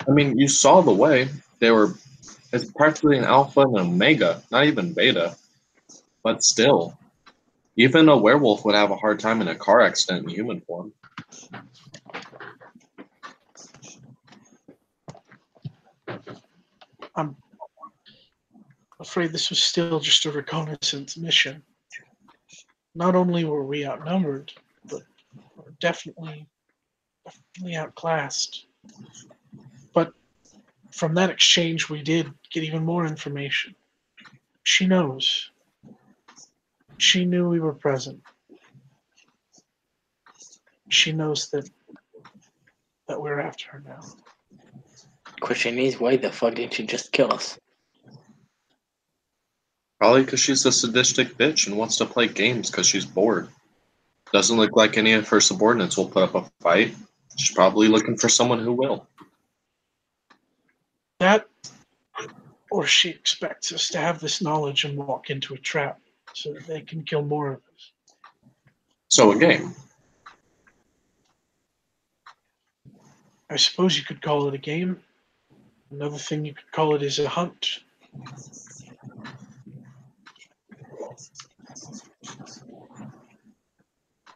I mean, you saw the way. It's practically an alpha and an omega, not even beta. But still, even a werewolf would have a hard time in a car accident in human form. I'm afraid this was still just a reconnaissance mission. Not only were we outnumbered, but we're definitely outclassed. But from that exchange, we did get even more information. She knows. She knew we were present. She knows that we're after her now. Question is, why the fuck didn't she just kill us? Probably because she's a sadistic bitch and wants to play games because she's bored. Doesn't look like any of her subordinates will put up a fight. She's probably looking for someone who will. That, or she expects us to have this knowledge and walk into a trap so that they can kill more of us. So a game. I suppose you could call it a game. Another thing you could call it is a hunt.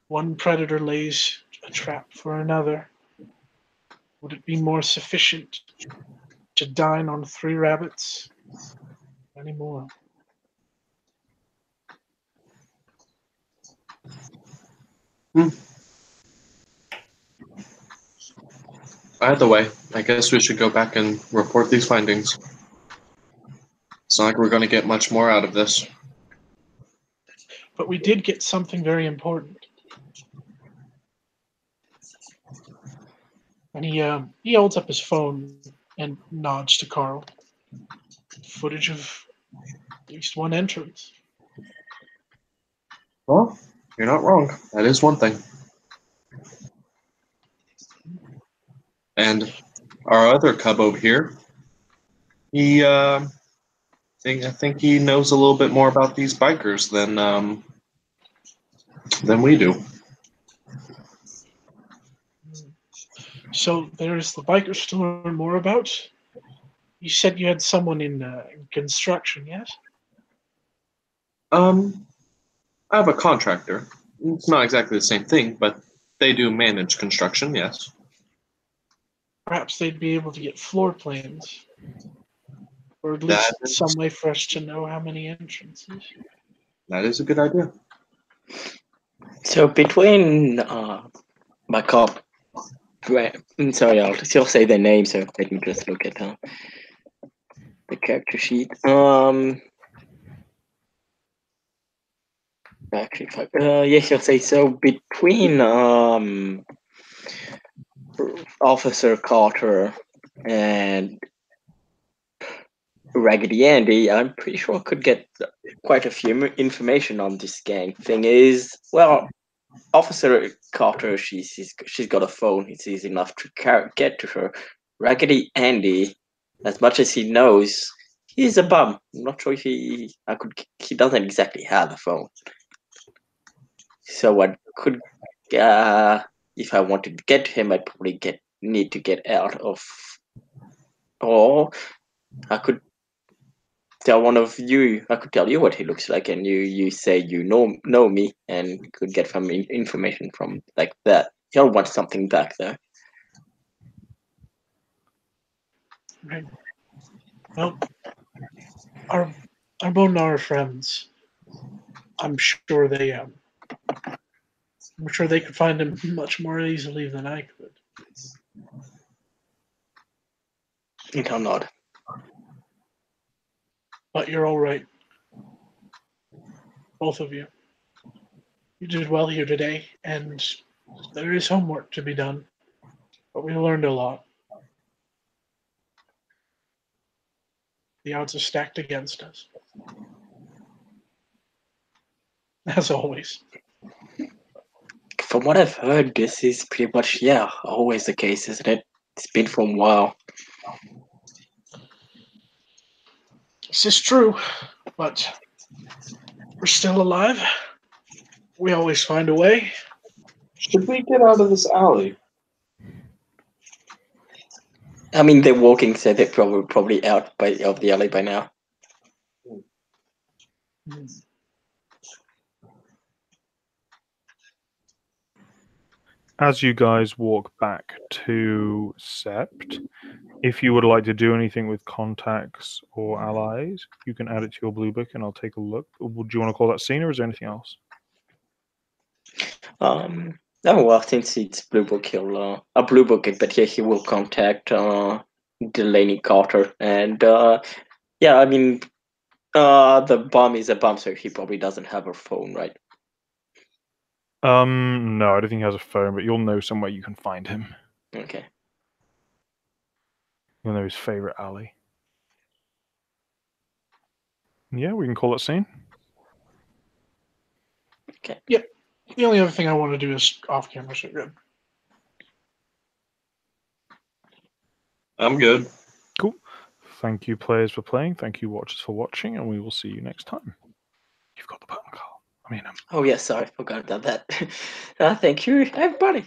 One predator lays a trap for another. Would it be more sufficient to dine on 3 rabbits? Any more? Either way, I guess we should go back and report these findings. It's not like we're going to get much more out of this. But we did get something very important. And he holds up his phone and nods to Carl. Footage of at least one entrance. Well, you're not wrong. That is one thing. And our other cub over here, I think he knows a little bit more about these bikers than we do. So there's the bikers to learn more about. You said you had someone in construction, yes? I have a contractor. It's not exactly the same thing, but they do manage construction, yes. Perhaps they'd be able to get floor plans. Or at least some way for us to know how many entrances. That is a good idea. So between my cop, sorry, I'll still say their name, so let me just look at the character sheet. Actually, yes, I'll say so. Between Officer Carter and Raggedy Andy, I'm pretty sure I could get quite a few information on this gang. Thing is, well, Officer Carter, she's got a phone. It's easy enough to get to her. Raggedy Andy, as much as he knows, he's a bum. I'm not sure if he doesn't exactly have a phone. So I could, if I wanted to get to him, I'd probably need to get out of, or I could tell one of you. I could tell you what he looks like, and you say you know me, and could get some information from like that. He'll want something back there. Right. Well, our Bonar friends. I'm sure they could find him much more easily than I could. And he'll nod. But you're all right. Both of you. You did well here today, and there is homework to be done. But we learned a lot. The odds are stacked against us. As always. From what I've heard, this is pretty much always the case, isn't it? It's been for a while. This is true, but we're still alive. We always find a way. Should we get out of this alley? I mean, they're walking, so they're probably out of the alley by now. As you guys walk back to Sept, if you would like to do anything with contacts or allies, you can add it to your blue book and I'll take a look. Would you want to call that scene or is there anything else? Oh well, since it's blue book, he'll blue book it, but he will contact Delaney Carter, and I mean, the bomb is a bomb, so he probably doesn't have her phone, right? No, I don't think he has a phone, but you'll know somewhere you can find him. Okay. You'll know his favorite alley. Yeah, we can call it scene. Okay. Yep. The only other thing I want to do is off camera, so good. I'm good. Cool. Thank you, players, for playing. Thank you, watchers, for watching, and we will see you next time. You've got the button, Carl. Oh yeah, sorry, forgot about that. Thank you, everybody.